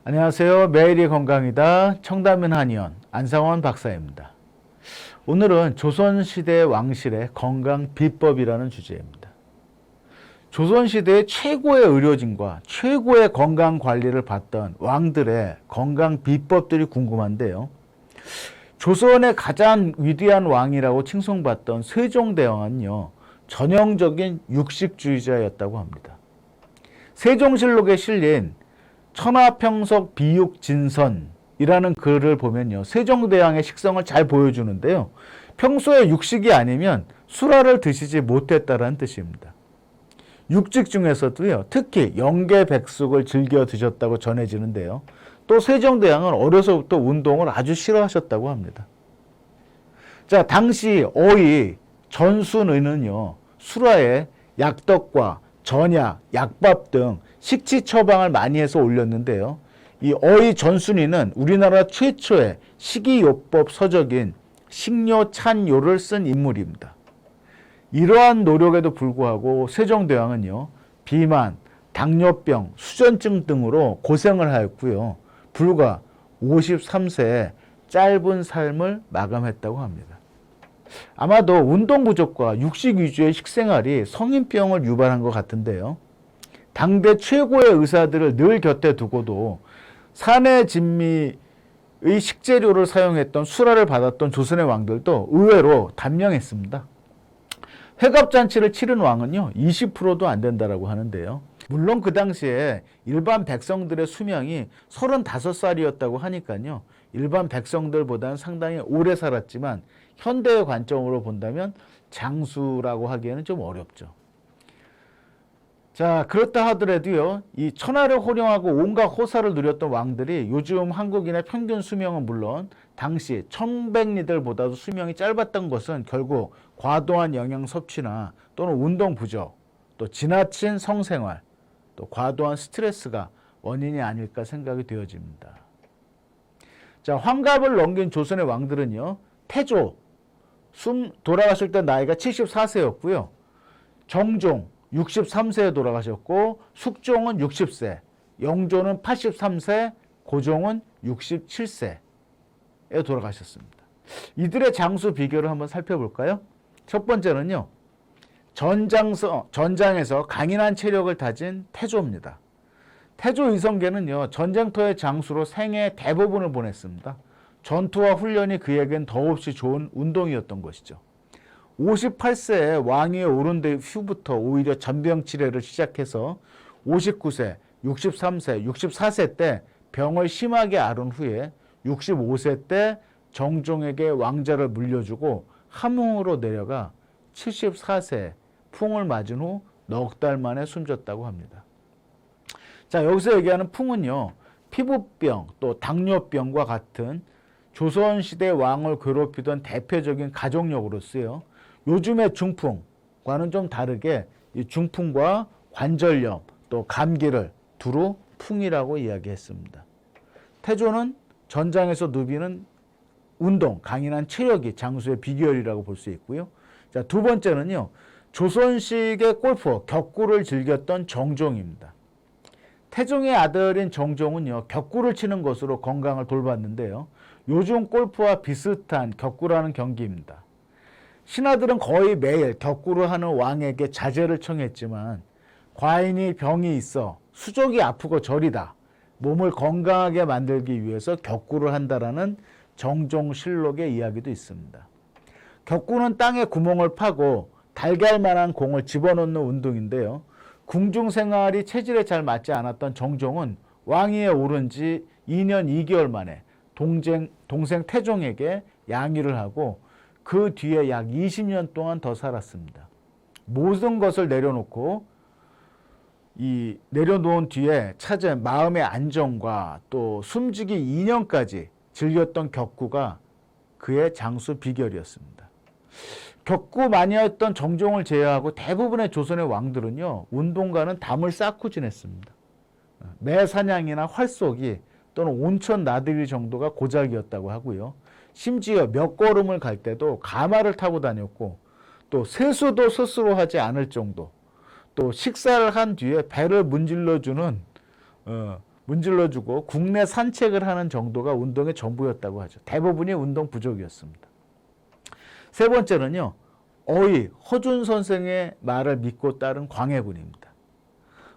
안녕하세요. 매일이 건강이다. 청담면 한의원 안상원 박사입니다. 오늘은 조선시대 왕실의 건강 비법이라는 주제입니다. 조선시대의 최고의 의료진과 최고의 건강 관리를 받던 왕들의 건강 비법들이 궁금한데요. 조선의 가장 위대한 왕이라고 칭송받던 세종대왕은요, 전형적인 육식주의자였다고 합니다. 세종실록에 실린 천하평석 비육진선이라는 글을 보면요, 세종대왕의 식성을 잘 보여주는데요. 평소에 육식이 아니면 술화를 드시지 못했다라는 뜻입니다. 육식 중에서도요, 특히 영계백숙을 즐겨 드셨다고 전해지는데요. 또 세종대왕은 어려서부터 운동을 아주 싫어하셨다고 합니다. 자, 당시 어이 전순의는요, 술화에 약떡과 전약, 약밥 등 식치 처방을 많이 해서 올렸는데요. 이 어이 전순이는 우리나라 최초의 식이요법 서적인 식료찬요를 쓴 인물입니다. 이러한 노력에도 불구하고 세종대왕은요, 비만, 당뇨병, 수전증 등으로 고생을 하였고요. 불과 53세에 짧은 삶을 마감했다고 합니다. 아마도 운동 부족과 육식 위주의 식생활이 성인병을 유발한 것 같은데요. 당대 최고의 의사들을 늘 곁에 두고도 산의 진미의 식재료를 사용했던 수라를 받았던 조선의 왕들도 의외로 단명했습니다. 회갑잔치를 치른 왕은요, 20%도 안 된다라고 하는데요. 물론 그 당시에 일반 백성들의 수명이 35살이었다고 하니까요, 일반 백성들보다는 상당히 오래 살았지만 현대의 관점으로 본다면 장수라고 하기에는 좀 어렵죠. 자, 그렇다 하더라도요, 이 천하를 호령하고 온갖 호사를 누렸던 왕들이 요즘 한국인의 평균 수명은 물론 당시 천백리들보다도 수명이 짧았던 것은 결국 과도한 영양 섭취나 또는 운동 부족, 또 지나친 성생활, 또 과도한 스트레스가 원인이 아닐까 생각이 되어집니다. 자, 환갑을 넘긴 조선의 왕들은요, 태조, 돌아가실 때 나이가 74세였고요. 정종, 63세에 돌아가셨고, 숙종은 60세, 영조는 83세, 고종은 67세에 돌아가셨습니다. 이들의 장수 비결을 한번 살펴볼까요? 첫 번째는요, 전장에서 강인한 체력을 다진 태조입니다. 태조 이성계는요, 전쟁터의 장수로 생애 대부분을 보냈습니다. 전투와 훈련이 그에겐 더없이 좋은 운동이었던 것이죠. 58세에 왕위에 오른 후부터 오히려 전병 치레를 시작해서 59세, 63세, 64세 때 병을 심하게 앓은 후에 65세 때 정종에게 왕자를 물려주고 함흥으로 내려가 74세 풍을 맞은 후 넉 달 만에 숨졌다고 합니다. 자, 여기서 얘기하는 풍은요, 피부병 또 당뇨병과 같은 조선시대 왕을 괴롭히던 대표적인 가족력으로 쓰여 요즘의 중풍과는 좀 다르게 이 중풍과 관절염 또 감기를 두루 풍이라고 이야기했습니다. 태조는 전장에서 누비는 운동, 강인한 체력이 장수의 비결이라고 볼 수 있고요. 자, 두 번째는요, 조선식의 골프, 격구를 즐겼던 정종입니다. 태종의 아들인 정종은요, 격구를 치는 것으로 건강을 돌봤는데요. 요즘 골프와 비슷한 격구라는 경기입니다. 신하들은 거의 매일 격구를 하는 왕에게 자제를 청했지만 과인이 병이 있어 수족이 아프고 저리다, 몸을 건강하게 만들기 위해서 격구를 한다라는 정종실록의 이야기도 있습니다. 격구는 땅에 구멍을 파고 달걀만한 공을 집어넣는 운동인데요. 궁중생활이 체질에 잘 맞지 않았던 정종은 왕위에 오른 지 2년 2개월 만에 동생 태종에게 양위를 하고 그 뒤에 약 20년 동안 더 살았습니다. 모든 것을 내려놓고 내려놓은 뒤에 찾은 마음의 안정과 또 숨지기 2년까지 즐겼던 격구가 그의 장수 비결이었습니다. 격구 마니아였던 정종을 제외하고 대부분의 조선의 왕들은요, 운동과는 담을 쌓고 지냈습니다. 매사냥이나 활쏘기 또는 온천 나들이 정도가 고작이었다고 하고요. 심지어 몇 걸음을 갈 때도 가마를 타고 다녔고, 또 세수도 스스로 하지 않을 정도, 또 식사를 한 뒤에 배를 문질러주는 문질러주고 국내 산책을 하는 정도가 운동의 전부였다고 하죠. 대부분이 운동 부족이었습니다. 세 번째는요. 어이 허준 선생의 말을 믿고 따른 광해군입니다.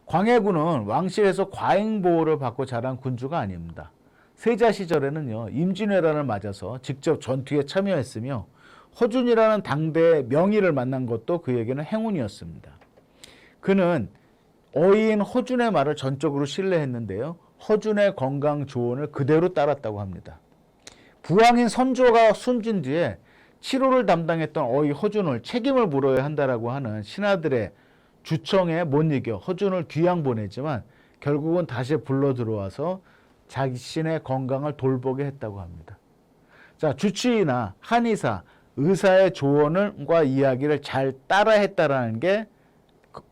광해군은 왕실에서 과잉보호를 받고 자란 군주가 아닙니다. 세자 시절에는요. 임진왜란을 맞아서 직접 전투에 참여했으며 허준이라는 당대의 명의를 만난 것도 그에게는 행운이었습니다. 그는 어이인 허준의 말을 전적으로 신뢰했는데요. 허준의 건강 조언을 그대로 따랐다고 합니다. 부왕인 선조가 숨진 뒤에 치료를 담당했던 어이 허준을 책임을 물어야 한다라고 하는 신하들의 주청에 못 이겨 허준을 귀양 보내지만 결국은 다시 불러 들어와서 자신의 건강을 돌보게 했다고 합니다. 자, 주치의나 한의사, 의사의 조언과 이야기를 잘 따라했다라는 게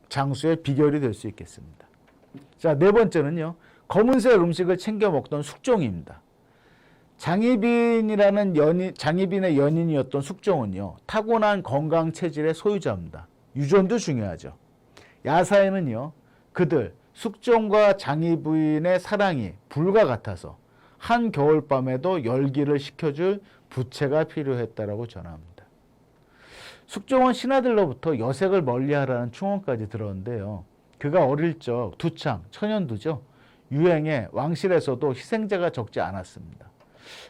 장수의 비결이 될 수 있겠습니다. 자, 네 번째는요. 검은색 음식을 챙겨 먹던 숙종입니다. 장희빈의 연인이었던 숙종은요. 타고난 건강 체질의 소유자입니다. 유전도 중요하죠. 야사에는요. 그들 숙종과 장희빈의 사랑이 불과 같아서 한 겨울밤에도 열기를 식혀줄 부채가 필요했다라고 전합니다. 숙종은 신하들로부터 여색을 멀리하라는 충언까지 들었는데요. 그가 어릴 적 두창, 천연두죠. 유행에 왕실에서도 희생자가 적지 않았습니다.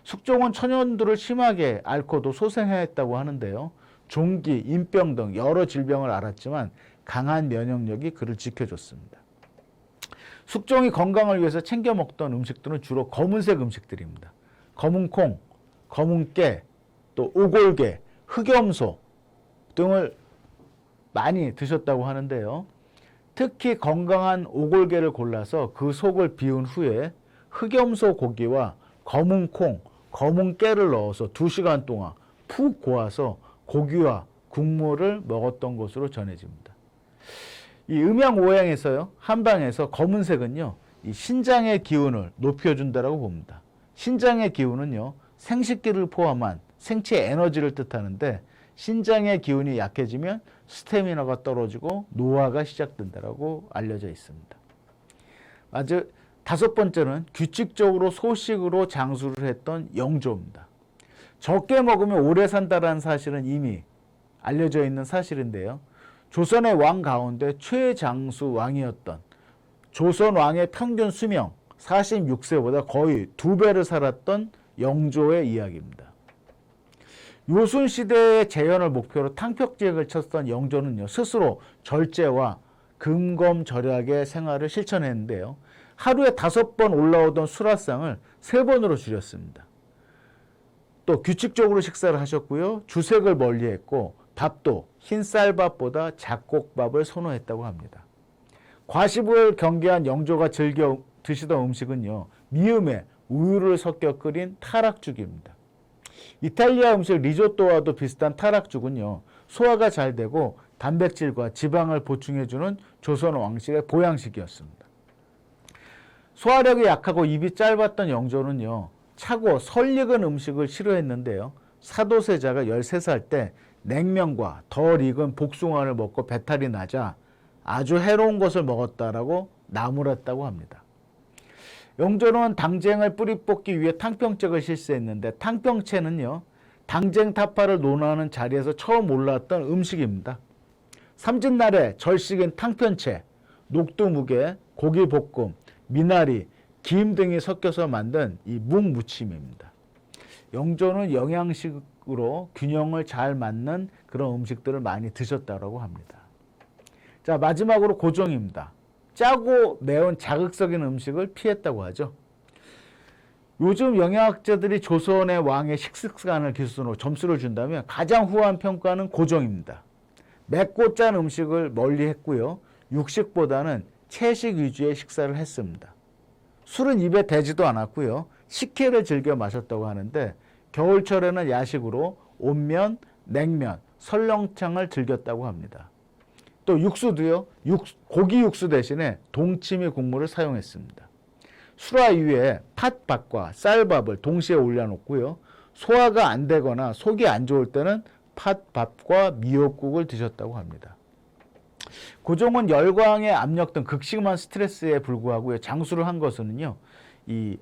숙종은 천연두를 심하게 앓고도 소생했다고 하는데요. 종기, 인병 등 여러 질병을 앓았지만 강한 면역력이 그를 지켜줬습니다. 숙종이 건강을 위해서 챙겨 먹던 음식들은 주로 검은색 음식들입니다. 검은 콩, 검은 깨, 또 오골계, 흑염소 등을 많이 드셨다고 하는데요. 특히 건강한 오골계를 골라서 그 속을 비운 후에 흑염소 고기와 검은 콩, 검은 깨를 넣어서 2시간 동안 푹 고아서 고기와 국물을 먹었던 것으로 전해집니다. 이 음양오양에서요, 한방에서 검은색은요, 이 신장의 기운을 높여준다라고 봅니다. 신장의 기운은요, 생식기를 포함한 생체 에너지를 뜻하는데 신장의 기운이 약해지면 스태미너가 떨어지고 노화가 시작된다라고 알려져 있습니다. 아주 다섯 번째는 규칙적으로 소식으로 장수를 했던 영조입니다. 적게 먹으면 오래 산다라는 사실은 이미 알려져 있는 사실인데요. 조선의 왕 가운데 최장수 왕이었던 조선 왕의 평균 수명 46세보다 거의 2배를 살았던 영조의 이야기입니다. 요순시대의 재현을 목표로 탕평지획을 쳤던 영조는요, 스스로 절제와 금검절약의 생활을 실천했는데요. 하루에 5번 올라오던 수라상을 3번으로 줄였습니다. 또 규칙적으로 식사를 하셨고요. 주색을 멀리했고 밥도 흰 쌀밥보다 잡곡밥을 선호했다고 합니다. 과식을 경계한 영조가 즐겨 드시던 음식은요. 미음에 우유를 섞여 끓인 타락죽입니다. 이탈리아 음식 리조또와도 비슷한 타락죽은요. 소화가 잘 되고 단백질과 지방을 보충해주는 조선 왕실의 보양식이었습니다. 소화력이 약하고 입이 짧았던 영조는요. 차고 설익은 음식을 싫어했는데요. 사도세자가 13살 때 냉면과 덜 익은 복숭아를 먹고 배탈이 나자 아주 해로운 것을 먹었다라고 나무랐다고 합니다. 영조는 당쟁을 뿌리 뽑기 위해 탕평책을 실시했는데 탕평채는요. 당쟁 타파를 논하는 자리에서 처음 올라왔던 음식입니다. 삼진날에 절식인 탕평채, 녹두무게, 고기볶음, 미나리, 김 등이 섞여서 만든 이 묵무침입니다. 영조는 영양식으로 균형을 잘 맞는 그런 음식들을 많이 드셨다고 합니다. 자, 마지막으로 고종입니다. 짜고 매운 자극적인 음식을 피했다고 하죠. 요즘 영양학자들이 조선의 왕의 식습관을 기준으로 점수를 준다면 가장 후한 평가는 고종입니다. 맵고 짠 음식을 멀리했고요. 육식보다는 채식 위주의 식사를 했습니다. 술은 입에 대지도 않았고요. 식혜를 즐겨 마셨다고 하는데 겨울철에는 야식으로 온면, 냉면, 설렁탕을 즐겼다고 합니다. 또 육수도요. 고기 육수 대신에 동치미 국물을 사용했습니다. 수라 위에 팥밥과 쌀밥을 동시에 올려놓고요. 소화가 안 되거나 속이 안 좋을 때는 팥밥과 미역국을 드셨다고 합니다. 고종은 열광의 압력 등 극심한 스트레스에 불구하고 장수를 한 것은요, 이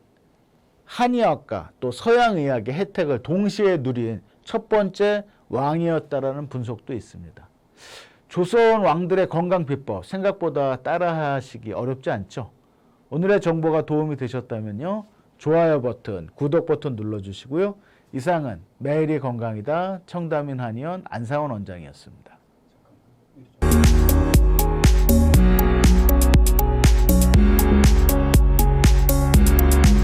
한의학과 또 서양의학의 혜택을 동시에 누린 첫 번째 왕이었다라는 분석도 있습니다. 조선 왕들의 건강 비법 생각보다 따라하시기 어렵지 않죠? 오늘의 정보가 도움이 되셨다면요, 좋아요 버튼, 구독 버튼 눌러주시고요. 이상은 매일이 건강이다 청담인 한의원 안상원 원장이었습니다.